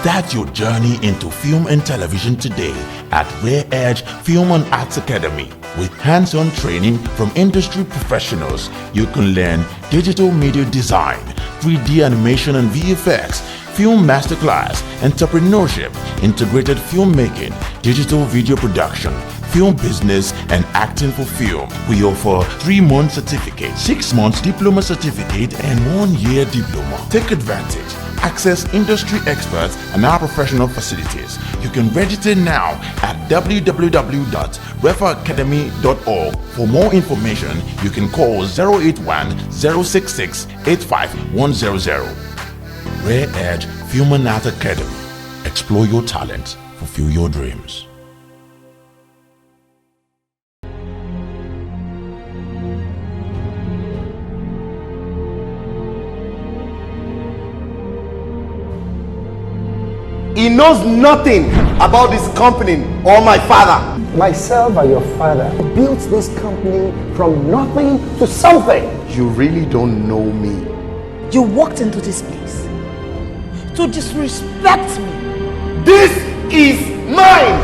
Start your journey into film and television today at Rare Edge Film and Arts Academy. With hands-on training from industry professionals, you can learn digital media design, 3D animation and VFX, film masterclass, entrepreneurship, integrated filmmaking, digital video production, film business, and acting for film. We offer 3-month certificate, 6 months diploma certificate, and 1-year diploma. Take advantage. Access industry experts and our professional facilities. You can register now at www.refaacademy.org. For more information, you can call 081-066-85100. Rare Edge Film and Art Academy. Explore your talents, fulfill your dreams. He knows nothing about this company or my father. Myself and your father built this company from nothing to something. You really don't know me. You walked into this place to disrespect me. This is mine!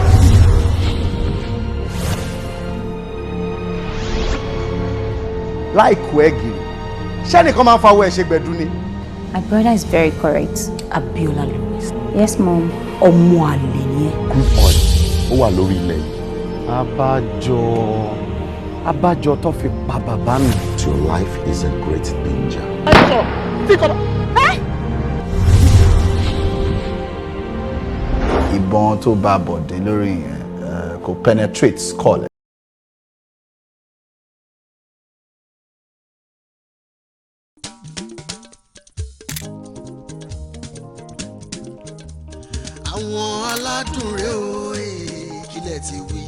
Like Wegi. Shani come out for Segbowe ni. My brother is very correct. Abiola Lewis. Yes, Mom. Ọmọ àlè ni ẹ́. Good boy. Ó wà lórí ilẹ̀ yìí. Abájọ tó fi pa bàbá mi. Your life is in great danger. Ìbọn tó bá bọ̀dé lórí yẹn kò penetrate skull. Awon Aladun re o kílẹ̀ ti wí.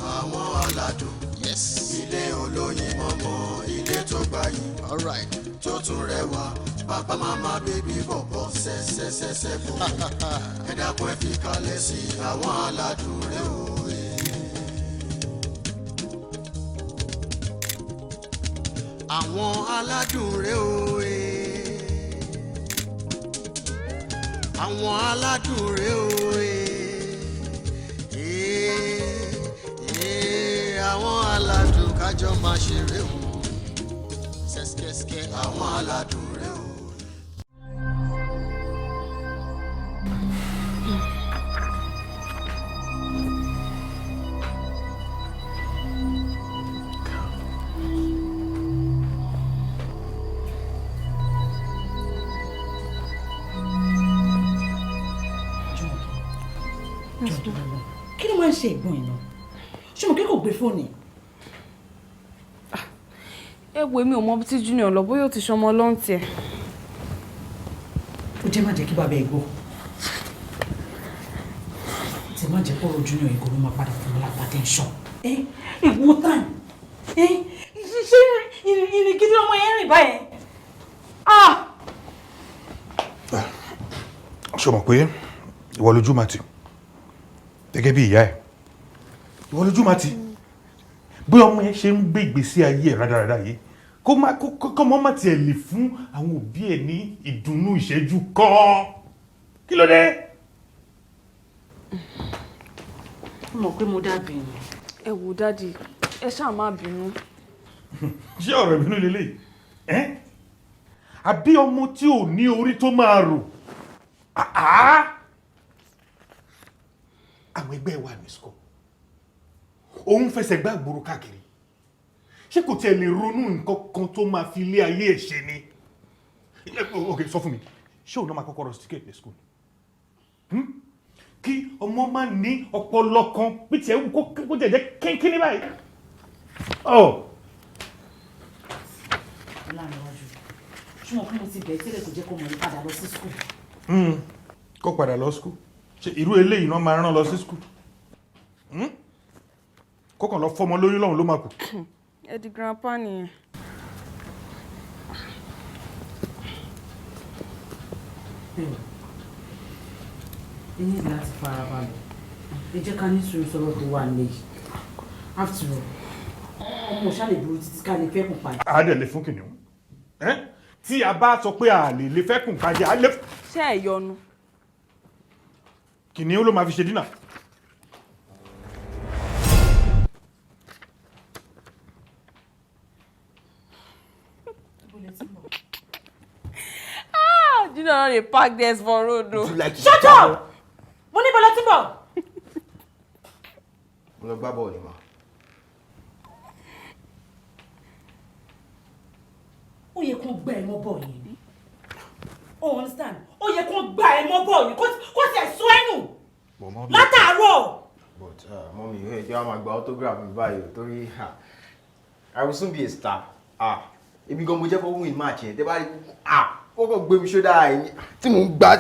Awon Aladun, yes. Ilé olóyin mọ́mọ́, ilé tó gbayì. Alright, tó tún rẹwà. Papa mama baby bọ̀bọ̀ sẹ́sẹ́sẹ́sẹ́ bò. Ẹ dákun ẹ fi kalẹ̀ sí Awon Aladun re o. Awon Aladun re o. Awon Aladun re o. Awon Aladun kájọ máa ṣeré o. Sẹ́skẹ́skẹ́ Awon Aladun re o. Kí ló máa ń ṣe ìgbọ̀n iná? Ṣé mo kí kò gbé fóònù? Ẹ wo èmi ò mọ bí tí Junior lọ bóyá ó ti ṣọmọ lọ́ǹtì ẹ̀. Ó jẹ́ má jẹ́ kí bàbá ẹ̀ gbọ́. Tí má jẹ́ pọ̀rọ̀ Junior ìgò ló máa padà fún mi lápá tẹ́ńṣọ̀n. Ìwọ tán. Ṣé ìrìn gidi ọmọ yẹn rìn báyẹn? Ṣé o mọ̀ pé ìwọ lójú máa tì? Gẹ́gẹ́ bí ìyá ẹ̀. Ìwọ lójú máa tì. Bí ọmọ ẹ ṣe ń gbé ìgbésí ayé ẹ̀ rádaràdà yìí, kó mọ́ má tiẹ̀ lè fún àwọn òbí ẹ̀ ní ìdùnnú ìṣẹ́jú kan. Kí ló dé? Mo mọ̀ pé mo dàbí ni. Ẹ wò dádì, ẹ ṣáà má bínú. Ṣé ọ̀rọ̀ ìbínú lélẹ̀? Àbí ọmọ tí ò ní orí tó máa rò? Àwọn ẹgbẹ́ wà ní school. Òun fẹsẹ̀ gbá gbòòrò káàkiri. Ṣé kò tiẹ̀ lè ronú nǹkan kan tó máa fi ilé ayé ẹ̀ ṣe ni? Ok, sọ fún mi. Ṣé òun náà máa kọ́kọ́ rusticate ní school? Kí ọmọ máa ní ọpọlọ kan bí tiẹ̀ wù kó jẹ̀jẹ̀ kínkínní báyìí. Láàrín-wájú. Ṣé wọn kí mo ti bẹ̀ẹ́ sílẹ̀ kò jẹ́ kó mọ̀ ní padà lọ sí school? Kó padà lọ school. Ṣé irú eléyìí náà máa rán lọ sí school? Kókàn lọ fọmọ lóyún lọ́hùn ló máa kù. Ẹ di grandpa nìyẹn. Ẹ ní láti fara balẹ̀. Ẹ jẹ́ ká ní sùúrù sọ̀rọ̀ tó wà nílẹ̀ yìí. After all, ọmọ ṣáà lè burú títí ká lè fẹ́kùn pàdé. A dẹ̀ lè fún kìnìún. Tí a bá sọ pé a lè fẹ́kùn pàdé, a lè. Ṣé ẹ yọnu? kìnìún ló máa fi ṣe dínà. You know they park there for road though. Shut up! Mo ní bọ́lá tí ń bọ̀. Mo lọ gbá bọ́ọ̀lù ma. Ó yẹ kó gbá ẹ mọ́ bọ́ọ̀ yẹn. Oh, understand? Ó yẹ kó gbá ẹ mọ́ bọ́ọ̀ yẹn. Kó tiẹ̀ sọ ẹnu. Látàárọ̀. But mommy, hey, do you want my autograph mi báyìí torí I will soon be a star. Ebi gan mo jẹ́ fún win match yẹn. Tẹ́ bá rí kókó gbé mi ṣó dáa yẹn. Tí mò ń gbá.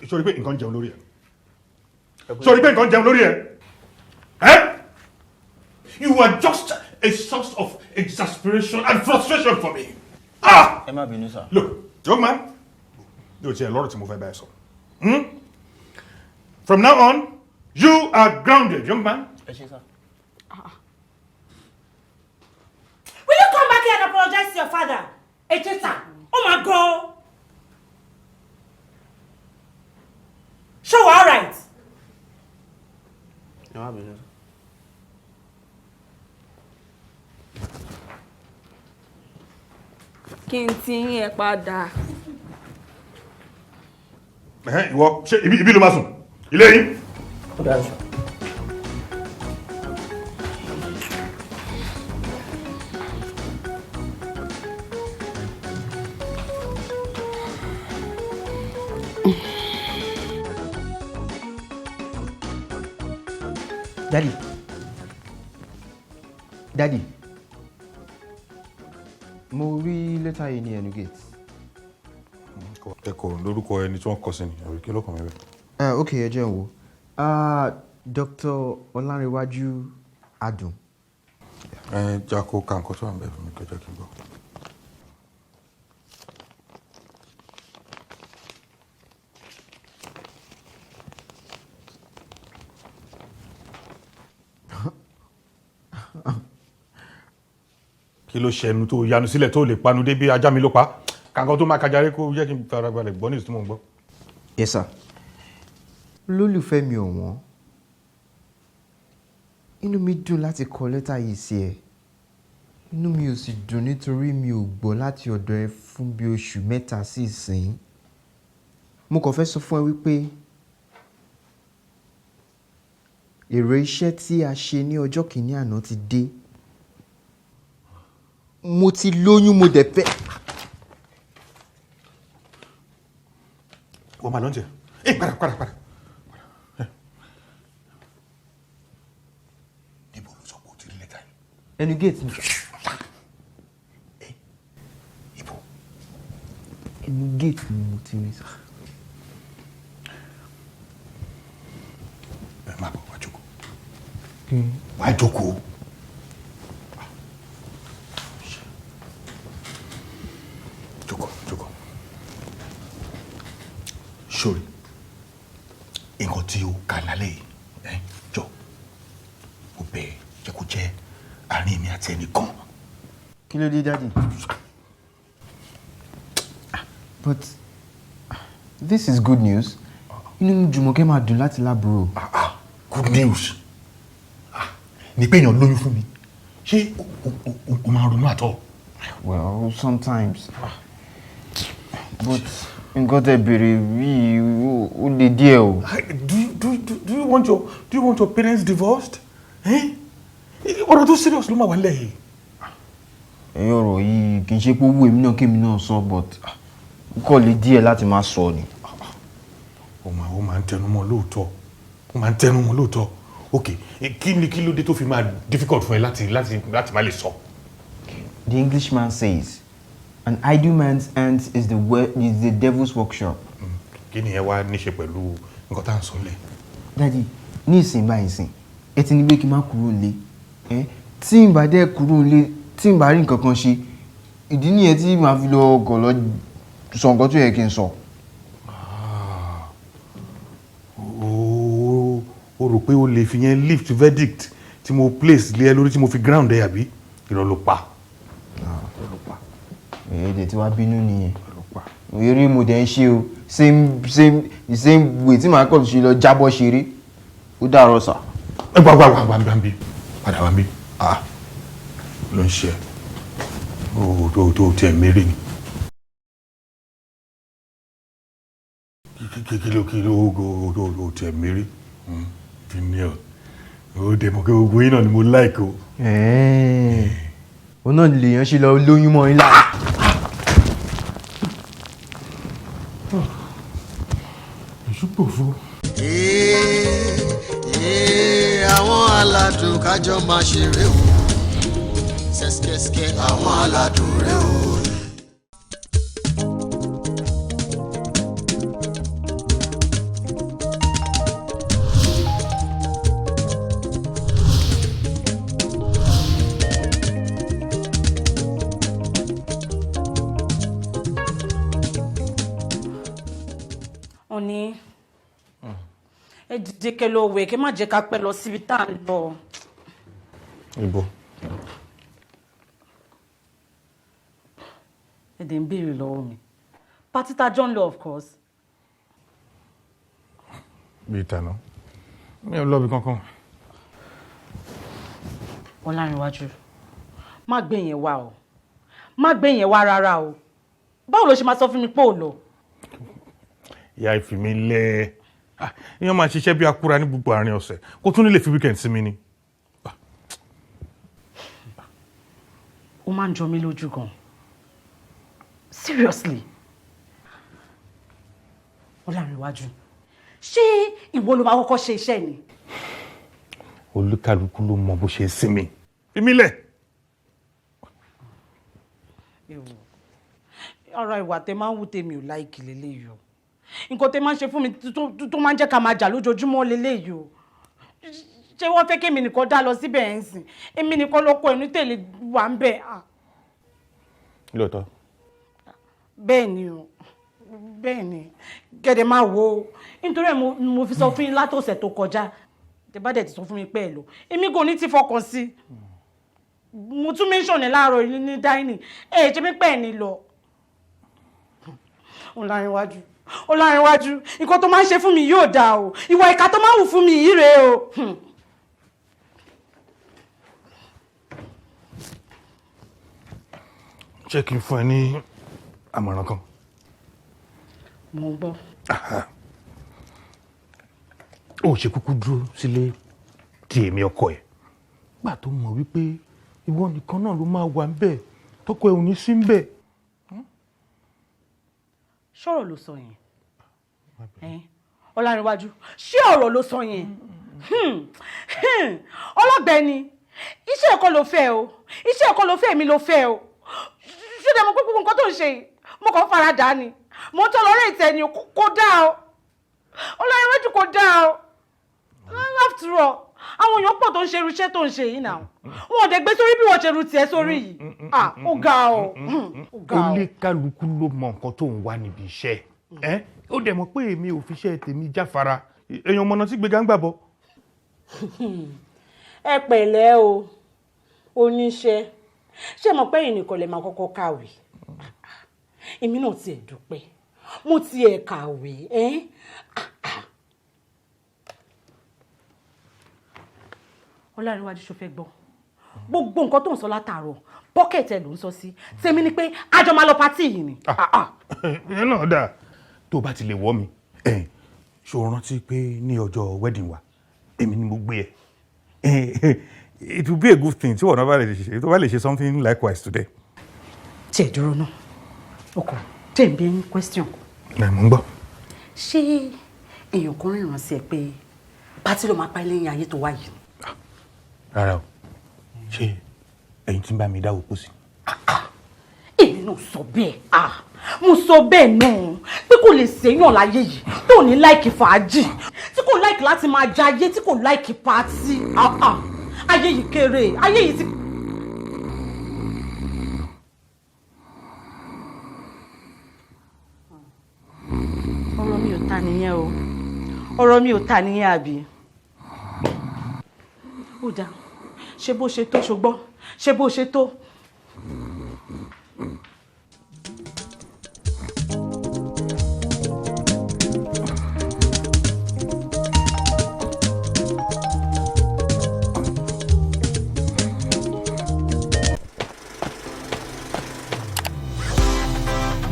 Sori pé nǹkan jẹun lórí ẹ. Sori pé nǹkan jẹun lórí ẹ. You are just a source of exasperation and frustration for me. Ẹ má bínú sir. Look, young man, yóò tiẹ̀ lọ́rọ̀ tí mo fẹ́ bá ẹ sọ. From now on, you are grounded, young man. Ẹ ṣé sir. Will you come back here and apologize to your father? Ejeta, oh my God. Sure, all right. Ẹ má bínú. Kí n ti yín ẹ padà. Ìwọ ṣé ibi ló máa sùn? Ilé yín? Daddy, mo rí lẹ́tà yìí ní ẹnu gate. Ẹ̀kọ́ lórúkọ ẹni tí wọ́n kọ sí ni, àbí kí ló kàn mí bẹ́ẹ̀. Ok, ẹ jẹ́ n wò. Dr. Ọlárẹ̀wájú Adun. Jákó ka nǹkan tó wà ń bẹ̀ fún mi kẹjọ kí n gbọ́. Kí ló ṣẹnu tó yanu sílẹ̀ tó lè panu dé bí ajá mi ló pa? Kankan tó máa kájàre kó jẹ́ kí n farabalẹ̀ gbọ́ ní ìsúnmọ́ gbọ́. Yes sir. Lólùfẹ́ mi ọ̀wọ́n, inú mi dùn láti kọ lẹ́tà yìí sí ẹ. Inú mi ò sì dùn nítorí mi ò gbọ́ láti ọ̀dọ̀ ẹ fún bí oṣù mẹ́ta sí ìsìn. Mo kàn fẹ́ sọ fún ẹ wípé èrè iṣẹ́ tí a ṣe ní ọjọ́ kìíní àná ti dé. Mo ti lóyún mo dẹ̀ fẹ́. Wọ́n máa lọ́njẹ́. Padà. Níbo ló sọ pé o ti rí lẹ́tà yìí? Ẹnu gate ni. Ibo? Ẹnu gate ni mo ti rí sá. Ẹ máa bọ̀ wá jókòó. Wá jókòó. Jókòó. Sori, nǹkan tí o kà lálẹ́ yìí, jọ, mo bẹ̀ jẹ́ kó jẹ́ àárín mi àti ẹnìkan. Kí ló dé, Daddy? But this is good news. Inú Jùmọ̀kẹ́ máa dùn láti lábúrò. Good news. Ní pé èèyàn lóyún fún mi. Ṣé o máa ronú àtọ̀? Well, sometimes. But nǹkan tẹ́ béèrè yìí ó lè díẹ̀ o. Do you want your parents divorced? Ọ̀rọ̀ tó serious ló máa wà lẹ́yìn. Ẹ̀yin ọ̀rọ̀ yìí kì í ṣe pé owó èmi náà kémi náà sọ but kò lè díẹ̀ láti máa sọ ni. Ó máa ń tẹnumọ́ lóòótọ́. Ok, kí ló dé tó fi máa difficult fún ẹ láti má lè sọ? The Englishman says, an idle man's hands is the devil's workshop. Kí ni ẹ wá níṣe pẹ̀lú nǹkan tá à ń sọ lẹ̀? Daddy, ní ìsìn báyìí sìn, ẹ ti ní pé kí n má kúrò nílé. Tí n bá dẹ̀ kúrò nílé, tí n bá rí nǹkan kan ṣe, ìdí nìyẹn tí màá fi lọ gọ̀ lọ sọ nǹkan tó yẹ kí n sọ. O rò pé o lè fi yẹn lift verdict tí mo place lé ẹ lórí tí mo fi ground ẹ àbí? Irọ́ ló pa. Èdè tí wàá bínú nìyẹn. eré mo dẹ̀ ń ṣe o same way tí màá kọ́ ṣe lọ jábọ́ ṣeré ó dàrọ sà. gbàgbàgbàgbàgbàgbì padà wá bí ló ń ṣe tó tiẹ̀ mérè ni. kí ló tiẹ̀ mérè Daniel ó dẹ̀ mọ̀ pé gbogbo yín náà ni mo like o. òun náà lèèyàn ṣe lọ lóyún mọ́ ilá. ìṣùpòfo. àwọn aládùn kájọ máa ṣeré o ṣẹ́ṣkẹ́ṣkẹ́ àwọn aládùn rẹ o. Oni ẹ dìde kẹ́ lọ wẹ̀ kẹ́ má jẹ́ ká pẹ́ lọ síbi tá à ń lọ. Ibo. Ẹ dẹ̀ ń béèrè lọ́wọ́ mi. Pátí tá John lọ of course. Bí ìtànà mi ò lọ́bi kankan. Ọlárìnwájú má gbé yẹn wá o má gbé yẹn wá rárá o báwo ló ṣe máa sọ fún mi pé ò lọ. Ìyá ìfì mi lẹ́ èèyàn máa ṣiṣẹ́ bí akúra ní gbogbo àárín ọ̀sẹ̀ kó tún nílé fi weekend sí mi ni. Ó máa ń jọ mí lójú gan seriously. Ọlárìnwájú ṣé ìwọ ló máa kọ́kọ́ ṣe iṣẹ́ ni. Olúkálùkù ló mọ bó ṣe sinmi ìmílẹ̀. Ara ìwà tẹ máa ń wù tèmi ò láìkì lélẹ́yìí o nǹkan tẹ máa ń ṣe fún mi tó máa ń jẹ́ ká máa jà lójoojúmọ́ lélẹ́yìí o ṣé wọ́n fẹ́ kí èmi nìkan dá lọ síbẹ̀ ẹ̀ ń sìn èmi nìkan lọ́kọ ẹnu tèlé wà ń bẹ̀. lóòótọ́. bẹ́ẹ̀ ni o bẹ́ẹ̀ ni gẹ́gẹ́ máa wo o nítorí ẹ̀ mo fi sọ fún yín látọ̀sẹ̀ tó kọjá tẹ bá dẹ̀ ti sọ fún mi pé ẹ lọ èmi kò ní ti fọkàn sí mo tún mẹ́sàn-án láàárọ̀ ní dáínì ṣe mi pẹ́ ẹ̀ ní lọ. Ọlárìnwájú nǹkan tó máa ń ṣe fún mi yóò dáa o ìwà ìkà tó máa ń wù fún mi yìí rèé o. Ṣé kí n fún ẹ ní àmọ̀ràn kan. Mo ń gbọ́. Ó ṣe kúkú dúró sílé tí èmi ọkọ ẹ̀ gbà tó mọ̀ wípé ìwọ nìkan náà ló máa wà ńbẹ̀ tọkọ ẹ̀ ò ní sí ńbẹ̀. Ṣọ́rọ̀ ló sọ yẹn Ọlárìnwájú ṣé ọ̀rọ̀ ló sọ yẹn ọlọ́gbẹ́ni iṣẹ́ ẹ̀kọ́ ló fẹ́ o iṣẹ́ ẹ̀kọ́ ló fẹ́ mi ló fẹ́ o ṣé mo pé gbogbo nǹkan tó ń ṣe mo kàn fara dà ni mo tọ́ lọ́rọ̀ ìtẹ́ ni kò dáa o Ọlárìnwájú kò dáa o after all àwọn èèyàn pọ̀ tó ń ṣe irú iṣẹ́ tó ń ṣe yìí náà wọn ò dẹ̀ gbé sórí bí wọ́n ṣe ru tiẹ̀ sórí yìí ó ga o. Oníkálukú ló mọ nǹkan tó ń wá níbi iṣẹ́ ó dẹ̀ mọ̀ pé èmi ò fi iṣẹ́ tèmi jáfara èèyàn mọ̀nà tí gbéga ń gbà bọ̀. Ẹ pẹ̀lẹ́ o oníṣẹ́ ṣé mọ̀ pé ẹ̀yin nìkan lè máa kọ́kọ́ kàwé èmi náà tiẹ̀ dúpẹ́ mo tiẹ̀ kàwé. Ọlárìnwájú ṣó fẹ́ gbọ́ gbogbo nǹkan tó ń sọ látàárọ̀ pọ́kẹ̀tì ẹ̀ ló ń sọ sí tèmi ni pé àjọ máa lọ pátì yìí ni. ìyẹn náà dáa tó bá ti lè wọ́ mi ṣó rántí pé ní ọjọ́ wedding wa èmi ni mo gbé ẹ it will be a good thing tí wọ́n náà bá lè ṣe something likewise today. Tiẹ̀ dúró náà ọkọ tẹ̀ ń bí ẹni question. mo ń gbọ́. Ṣé èèyàn kan rìnrìn sí ẹ pé pátì ló máa pa ilé yẹn ayé tó wáyé? Rárá o ṣé ẹ̀yin tí ń bá mi dáwọ́ kó sí. Èmi náà sọ bẹ́ẹ̀ mo sọ bẹ́ẹ̀ náà pé kò lè ṣèyàn láyé yìí tó ní láìkì fàájì tí kò láìkì láti máa jayé tí kò láìkì pátì ayé yìí kéré ayé yìí ti. ọ̀rọ̀ mi ò ta nìyẹn o ọ̀rọ̀ mi ò ta nìyẹn àbí. ó dáa ṣe bó ṣe tó ṣùgbọ́n ṣe bó ṣe tó.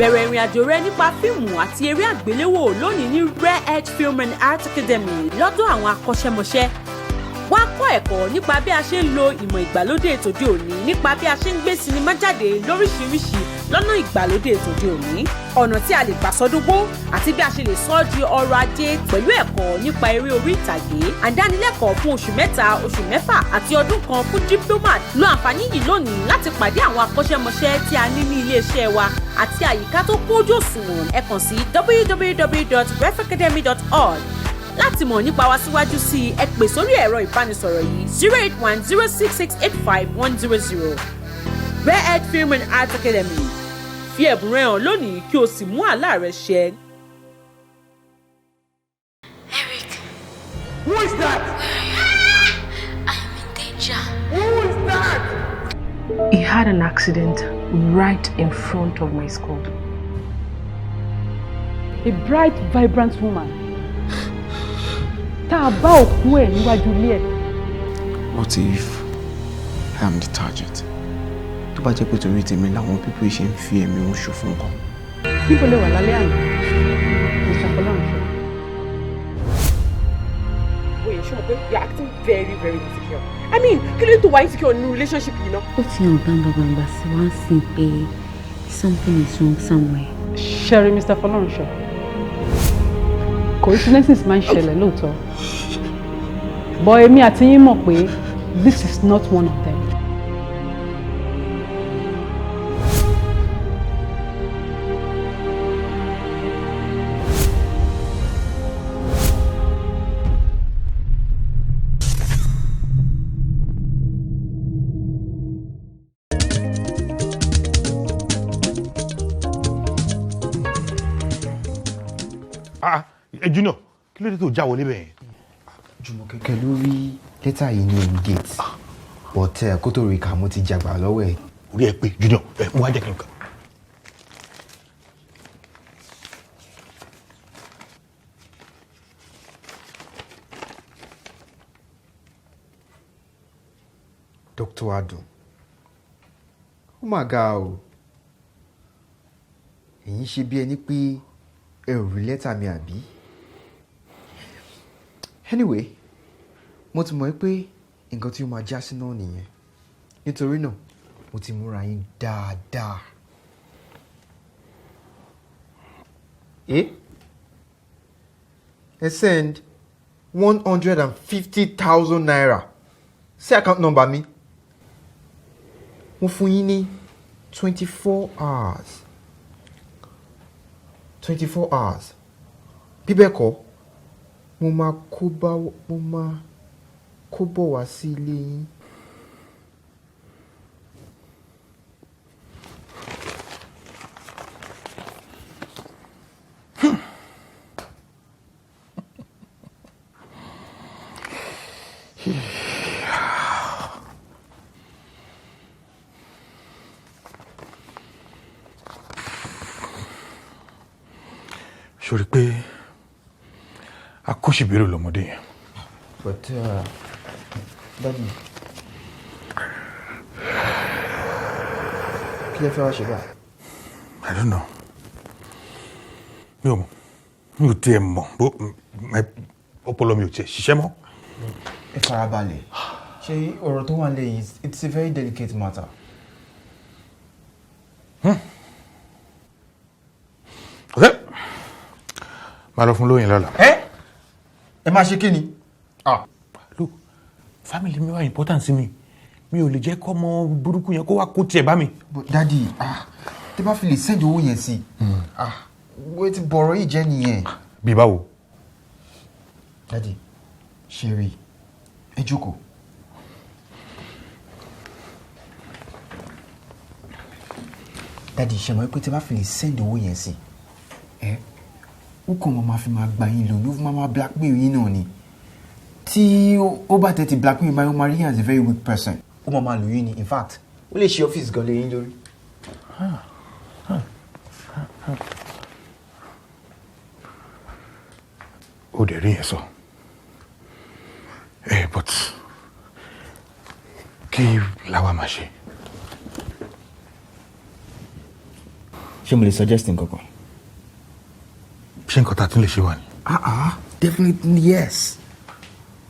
Bẹ̀rẹ̀ ìrìn àjò rẹ nípa fíìmù àti eré àgbéléwò lónìí ní Rare Edge Film and Art Academy lọ́dọ̀ àwọn akọ́ṣẹ́mọṣẹ́. Wá kọ́ ẹ̀kọ́ nípa bí a ṣe ń lo ìmọ̀ ìgbàlódé tòde òní nípa bí a ṣe ń gbé sinimá jáde lóríṣiríṣi lọ́nà ìgbàlódé tòde òní. Ọ̀nà tí a lè gbà sọdúngbó àti bí a ṣe lè sọ ọ́ di ọrọ̀ ajé pẹ̀lú ẹ̀kọ́ nípa eré orí ìtàgé. Àdánilẹ́kọ̀ọ́ fún oṣù 3, oṣù 6 àti ọdún kan fún diplomat. Lo àǹfààní yìí lónìí láti pàdé àwọn akọ́ṣẹ́mọṣẹ́ tí a ní ní ilé-iṣẹ́ wa àti àyíká tó kójú òṣùwọ̀n. Ẹ kàn sí www.refacademy.org. Láti mọ̀ nípa wa síwájú sí i, ẹ pè sórí ẹ̀rọ ìbánisọ̀rọ̀ yìí 08106685100. Rare Edge Film and Art Academy. Fi ẹ̀bùn rẹ hàn lónìí kí o sì mú àlá rẹ ṣẹ. Eric. Who is that? I am in danger. Who is that? He had an accident right in front of my school. A bright, vibrant woman. Tá a bá òkú ẹ̀ níwájú ilé ẹ̀. What if I am the target? Tó bá jẹ́ pé torí tèmi làwọn pípé ṣe ń fi ẹ̀mí wọn ṣòfò nǹkan. Níbo lè wà lálẹ́ àná? Mr. Fọlọ́runṣọ́. Oye, ṣé mo pé you are acting very, very insecure. I mean, kí ló tó wá insecure nínú relationship yìí náà? Ó fi hàn gbangba sí wá sí pé something is wrong somewhere. Sherry, Mr. Fọlọ́runṣọ́. Coincidences máa ń ṣẹlẹ̀ lóòótọ́. But èmi àti yín mọ̀ pé this is not one of them. Junior, kí ló dé tó já wọlé bẹ́ẹ̀? Jùmọ̀kẹ́ ló rí lẹ́tà yìí ní ẹnu gate but kó tó rí ká mo ti jàgbà lọ́wọ́ ẹ̀. Orí ẹ pé Junior mo wá jẹ́ kí n kà. Dr. Adun, ó mà ga o. Èyí ṣe bí ẹni pé ẹ ò rí lẹ́tà mi àbí? Anyway, mo ti mọ̀ pé nǹkan tí ó máa já sí náà nìyẹn. Nítorí náà, mo ti múra yín dáadáa. Ẹ send 150,000 naira sí account number mi. Mo fún yín ní 24 hours. 24 hours. Bí bẹ́ẹ̀ kọ́, mo máa kó bọ̀ wá sí ilé yín. Sori pé akóṣìbérò lọmọdé yẹn. But Daddy, kí lẹ fẹ́ wá ṣe báyìí? I don't know. Mi ò tiẹ̀ mọ̀ bó ọpọlọ mi ò tiẹ̀ ṣiṣẹ́ mọ́. Ẹ farabalẹ̀. Ṣé ọ̀rọ̀ tó wà lẹ́yìn, it's a very delicate matter. Okay. Máa lọ fún lóyìn lọ́la. Ẹ máa ṣe kí ni? Look, family mi wá important sí mi. Mi ò lè jẹ́ kọ́ ọmọ burúkú yẹn kó wá kó tiẹ̀ bá mi. But Daddy, tẹ́ bá fi lè send owó yẹn sí. Wọ́n ti bọ̀rọ̀ yìí jẹ́ nìyẹn. Bí báwo? Daddy, Sherry, ẹ jókòó. Daddy, ṣe mọ̀ pé tẹ́ bá fi lè send owó yẹn sí. Ó kàn máa fi máa gba yín lò ló fi máa blackmail yín náà ni. Tí ó bá tẹ́ ti blackmail báyọ̀ máa rí yín as a very weak person. Ó máa lò yín ni, in fact ó lè ṣe ọ́fíìsì gan lé yín lórí. Ó dẹ̀ rí yẹn sọ. But kí làwa máa ṣe? ṣé mo lè suggest nǹkan kan? Ṣé nǹkan tá tún lè ṣe wà ní? Definitely yes.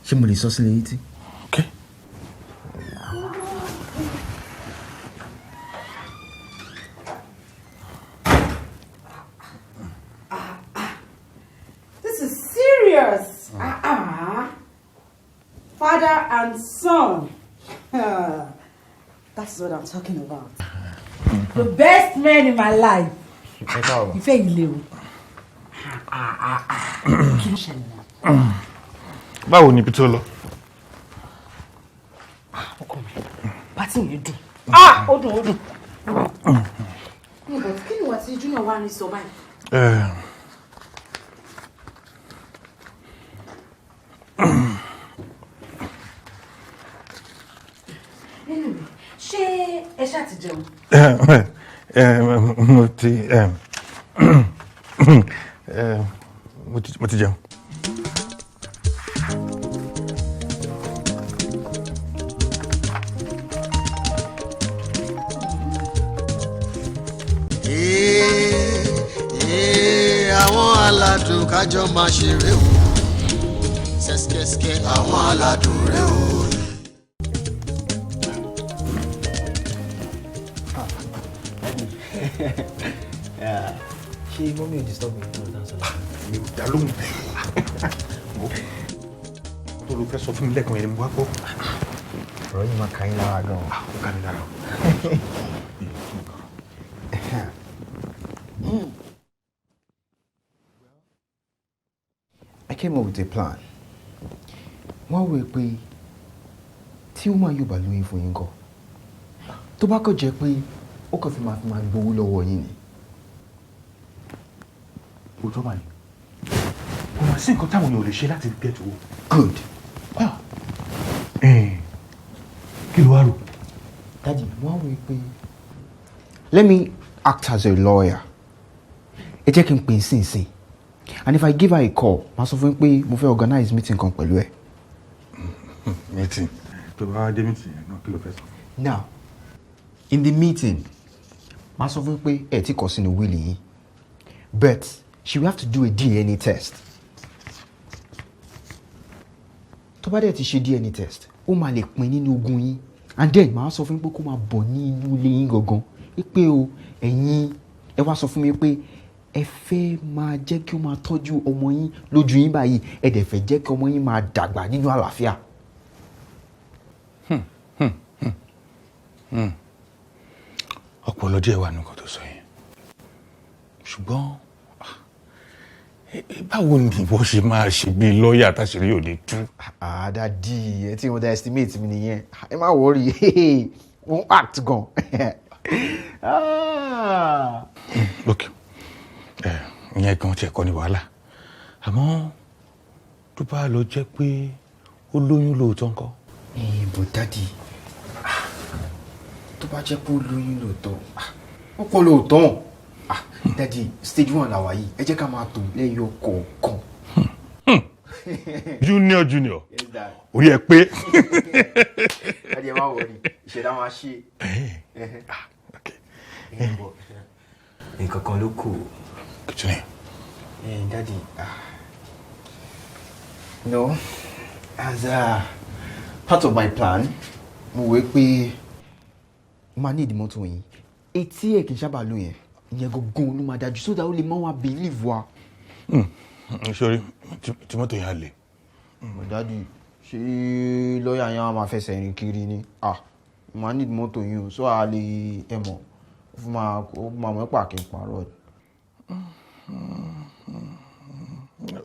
Ṣé mo lè sọ sílẹ̀ yìí tí? Okay. This is serious. Father and son. That's what I'm talking about. The best man in my life. Ìfẹ́ ilé o. Kí ló ṣẹlẹ̀ náà? Báwo ni ibi tó lọ? Ọkọ mi, pátì mi dùn. Ó dùn. But kí ni wà tí Junior wá ní sọ báyìí? Anyway, ṣé ẹ ṣáà ti jẹun? Mo ti jẹun. Àwọn aládùn kájọ máa ṣeré o. Sẹ́skẹ́skẹ́ àwọn aládùn rẹ̀ o. Ṣé mọ́mí ò disturb mi tó dáńsọ̀ lára? Mi ò dá lóhùn. Tó ló fẹ́ sọ fún mi lẹ́ẹ̀kan yẹn ni mo wá gbọ́. Ọ̀rọ̀ yìí máa ka yín lára gan-an. Ó ká mi lára. I came up with a plan. Wọ́n wò pé tí ó máa yóò bá lóyún fún yín gan. Tó bá kọ̀ jẹ́ pé ó kàn fi máa gbowó lọ́wọ́ yín ni. Òótọ́ mà ni. Kò mà sí nǹkan táwọn èèyàn ò lè ṣe láti get owó. Good. Kí ló wá rò? Daddy, wọ́n wò pé let me act as a lawyer. Ẹ jẹ́ kí n pè é sínsìn. And if I give her a call, màá sọ fún yín pé mo fẹ́ organize meeting kan pẹ̀lú ẹ. Meeting? Tó bá wá dé meeting yẹn náà kí ló fẹ́ sọ? Now, in the meeting, màá sọ fún yín pé ẹ ti kọ sínú wíìlì yín. But she will have to do a DNA test. Tó bá dẹ̀ ti ṣe DNA test, ó máa lè pín nínú ogún yín. And then màá sọ fún yín pé kó máa bọ̀ ní inú ilé yín gangan. Pé o ẹ̀yin ẹ wá sọ fún mi pé ẹ fẹ́ máa jẹ́ kí ó máa tọ́jú ọmọ yín lójú yín báyìí, ẹ dẹ̀ fẹ́ jẹ́ kí ọmọ yín máa dàgbà nínú àlàáfíà. Ọpọlọ díẹ̀ wà nǹkan tó sọ yẹn. Ṣùgbọ́n báwo ni ìwọ ṣe máa ṣe bí lọ́ọ̀yà táṣìírí ò lè tú? Dádì, ẹ tí wọ́n dá estimate mi nìyẹn. Ẹ má worry, wọ́n act gan. Look, ìyẹn gan tiẹ̀ kọ́ ni wàhálà. Àmọ́ tó bá lọ jẹ́ pé ó lóyún lóòótọ́ ńkọ́? But Daddy, tó bá jẹ́ pé ó lóyún lóòótọ́, ó pọ̀ lóòótọ́. Daddy, stage 1 làwà yìí, ẹ jẹ́ ká máa tò lẹ́yọ kọ̀ọ̀kan. Junior. Orí ẹ pé. Daddy, ẹ má worry, ìṣẹ̀dá máa ṣe. Nǹkan kan ló kù. Kìtìní. Daddy, no, as a part of my plan, mo wé pé máa ní ìdìmọ́tò yín. Etí ẹ̀ kì í sábà lò yẹn. Ìyẹn gangan ló máa dájú so that ó lè mọ́ wa believe wa. Sorry, tí mọ́tò yẹn á lè. Daddy, ṣé lọ́ọ̀yà yẹn á máa fẹsẹ̀ rìn kiri ni? Máa ní ìdìmọ́tò yín o, so a lè ẹ̀mọ̀ fún máa mọ̀ ẹ́pà kí n parọ́.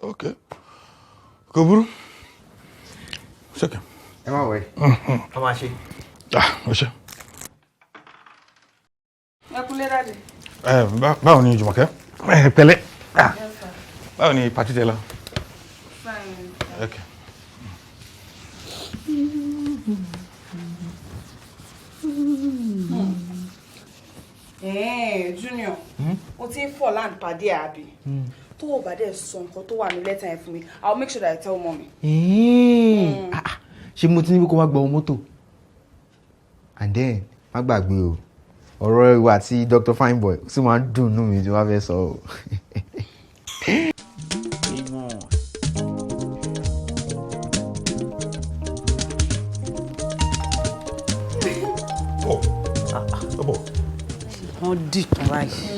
Okay. Kò burú. Ṣé ẹ má wẹ̀. Ọ máa ṣe. Ó ṣe. Ẹ kúlé Daddy. Báwo ni Jùmọ̀kẹ́? Pẹ̀lẹ́. Báwo ni pàtí tẹ lọ? Fine. Okay. Junior, o ti ń fọ̀ land pàdé àbí? Tó o bá dẹ̀ sọ nǹkan tó wà ní lẹ́tà yẹn fún mi, I will make sure that I tell mommy. Ṣé mo ti ní kó wá gba owó mọ́tò? And then má gbàgbé o, ọ̀rọ̀ ìwà àti Dr. Fineboy sì máa ń dùn nù mí tí wọ́n fẹ́ sọ o. wọ́n dì tán báyìí.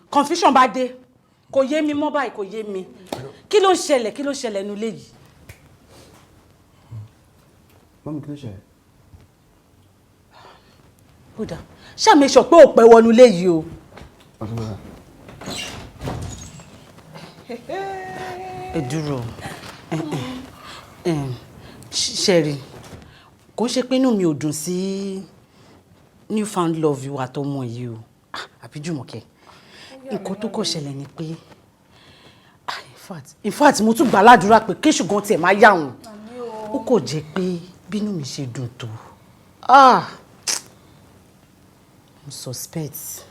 Confusion bá dé kò yé mi mọ́ báyìí kò yé mi kí ló ń ṣẹlẹ̀ nínú ilé yìí. Mọ́mí kí ló ṣẹlẹ̀? ó dà ṣàmì sọ pé ò pẹ́ wọnú ilé yìí o. ẹ dúró ṣẹ́rí kò ń ṣe pé inú mi ò dùn sí newfound love ìwà tó mọ yìí o àbí Jùmọ̀kẹ́ nǹkan tó kọ̀ ṣẹlẹ̀ ni pé in fact mo tún gbà ládùúrà pé kéṣù gan tiẹ̀ máa yà wọ́n ó kò jẹ́ pé bínú mi ṣe dùn tó mo suspect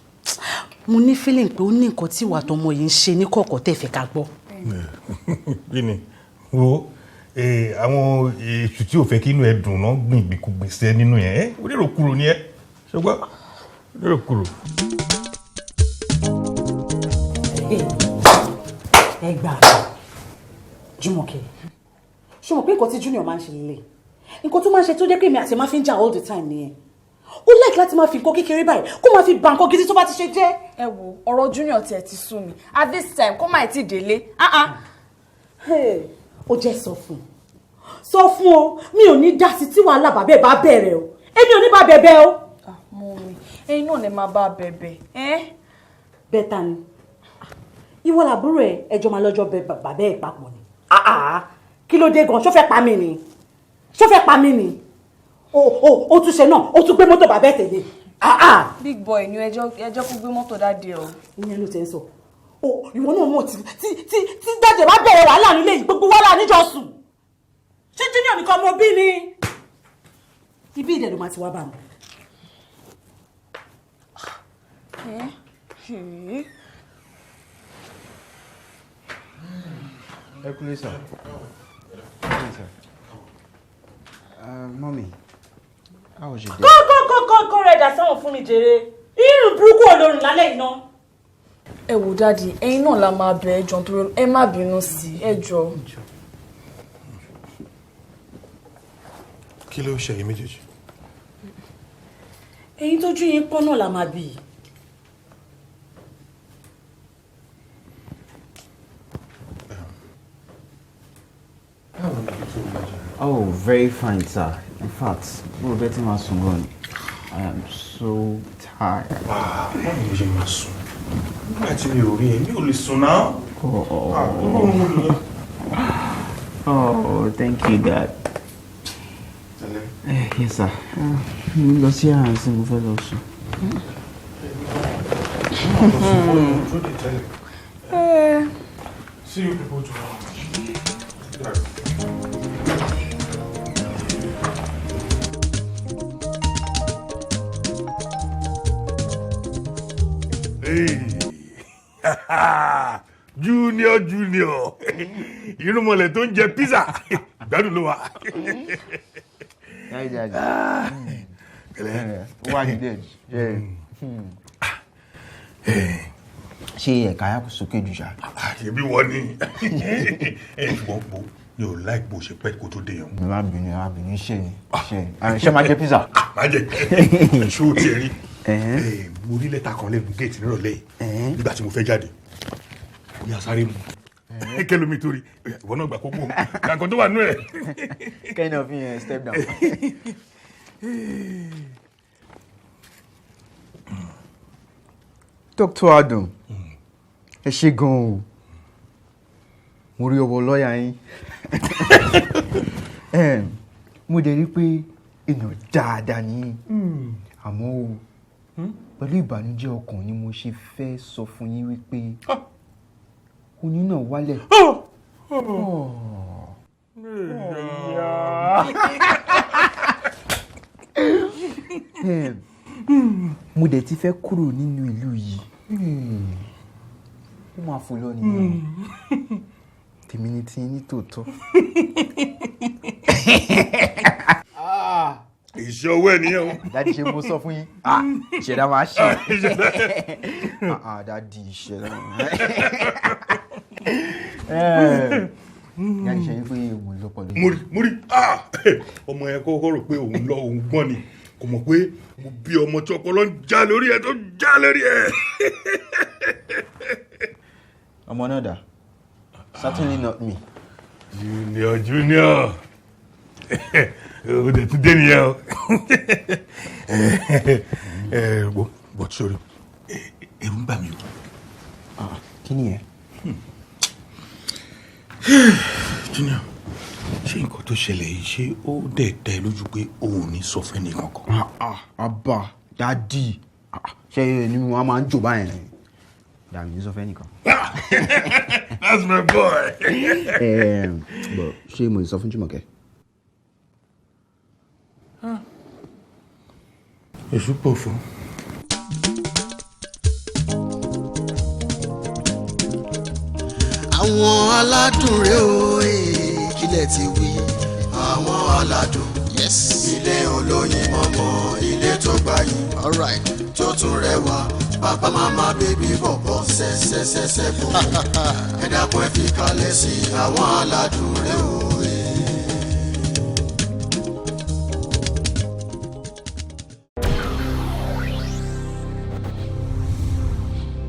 mo ní feeling pé ó ní nǹkan tí ìwà tọmọ yìí ń ṣe ní kọ̀kọ̀ tẹ́ fẹ́ ká gbọ́. kí ni wo àwọn èṣù tí ò fẹ́ kí inú ẹ dùn náà gbìn gbèsè nínú yẹn oníròkúrò ni ẹ ṣùgbọ́n oníròkúrò. ẹ gbà Jùmọ̀kẹ́ ṣé mo pé nǹkan tí Junior máa ń ṣe lélẹ̀ nǹkan tó máa ń ṣe tó jẹ́ pé èmi àti ẹ̀ máa fi ń jà all the time nìyẹn ó like láti máa fi nǹkan kékeré báyìí kó máa fi bà nǹkan gidi tó bá ti ṣe jẹ́. ẹ wo ọ̀rọ̀ Junior tiẹ̀ ti sú mi at this time kó má ti délé. ó jẹ́ sọ fún o mi ò ní dá sí tí wàhálà bàbá ẹ̀ bá bẹ̀rẹ̀ o èmi ò ní bá bẹ̀bẹ̀ o. Mọ́mì ẹ̀yin náà lè máa bá bẹ̀bẹ̀. bẹ́tà ni ìwọ làbúrò ẹ ẹjọ́ máa lọ́jọ́ bẹ bàbá ẹ̀ papọ̀ ni kí ló dé gan ṣó fẹ́ pa mí ni ó tún ṣe náà ó tún gbé mọ́tò bàbá ẹ̀ tẹ̀lé. big boy ni ẹjọ́ kó gbé mọ́tò dáadé o. ìyẹn ló ti ń sọ ìwọ náà mọ̀ tí dájẹ́ bá bẹ̀rẹ̀ wàhálà nílé yìí gbogbo wàhálà níjọ sùn ṣé Junior nìkan mo bí ni ibi ìdẹ̀dùn máa ti wá bá mi. Sir. Mommy, how was your day? Kó rẹ̀ dà sáwọn fún mi jèrè. Irun burúkú olórin lálẹ́ iná. Ẹ wò dáàdi, ẹ̀yin náà la máa bẹ̀ ẹ jọ̀ọ́ nítorí ẹ má bínú sí ẹ jọ̀ọ́. Kí ló ṣe yín méjèèjì? Ẹ̀yin tójú yín pọ́n náà la máa bì. Oh, very fine, sir. In fact, we're getting my son on. I am so tired. Wow, why did you my son? Actually, you listen now. Oh, thank you, God. Yes, sir. You go see her and sing with us also. See you people tomorrow. Junior irúnmọlẹ̀ tó ń jẹ pizza gbádùn ló wà. ṣé ẹ̀ka yà kò sókè jù ṣá. ṣebí wọ́n ní ṣùgbọ́n po mi ò láì bó ṣe pẹ́ kó tó dé yan. má bínú ṣe ni ṣe máa jẹ pizza. má jẹ ṣó tiẹ̀ rí mo rí lẹ́tà kan lẹ́nu géètì nírọ̀lẹ́ yìí nígbà tí mo fẹ́ jáde ó yà sáré mu kẹlómi torí ìwọ náà gbà kókó kankan tó wà nú ẹ. kind of step down. Dr. Adun ẹ ṣé gan o mo rí ọwọ́ lọ́ọ̀yà yín mo dẹ̀ rí pé èèyàn dáadáa ní àmọ́ o pẹ̀lú ìbànújẹ́ ọkàn ni mo ṣe fẹ́ sọ fún yín wípé oyún náà wálẹ̀. mo dẹ̀ ti fẹ́ kúrò nínú ìlú yìí. Ó máa fò lọ nìyẹn. Tèmi ni tí ní tòótọ́. Iṣẹ́ owó ẹ̀ nìyẹn o. Dádì ṣe mo sọ fún yín. Ìṣẹ̀dá máa ṣe. Dádì ìṣẹ̀dá. Dádì ṣe pé òun lọ pọ̀lú. Múrí ọmọ yẹn kọ́kọ́ rò pé òun gbọ́n ni kò mọ̀ pé mo bí ọmọ tí ọpọlọ ń já lórí ẹ̀ tó já lórí ẹ̀. Ọmọ náà dà? Certainly not me. Junior. O de tún dé nìyẹn o. But sorry, ẹ̀rù ń bà mí o. Kí ni ẹ? Junior, ṣé nǹkan tó ṣẹlẹ̀ yìí ṣé ó dẹ̀ dá ẹ lójú pé òun ní sọ fẹ́ nìkan kan? Abba, Daddy, ṣé ni wọ́n máa ń jò báyẹn? Dàmí ní sọ fẹ́ nìkan. That's my boy. But ṣé mo lè sọ fún Jùmọ̀kẹ́? Èṣù pọ̀ fún. Àwọn aládùn rẹ̀ o kílẹ̀ ti wí. Àwọn aládùn ilé olóyin mọ́mọ́ ilé tó gbayì tó tún rẹwà bàbá màmá bébí bọ̀bọ̀ sẹ́sẹ́sẹ́sẹ́ bò. Ẹ dákun ẹ fi kalẹ̀ sí àwọn aládùn rẹ̀ o.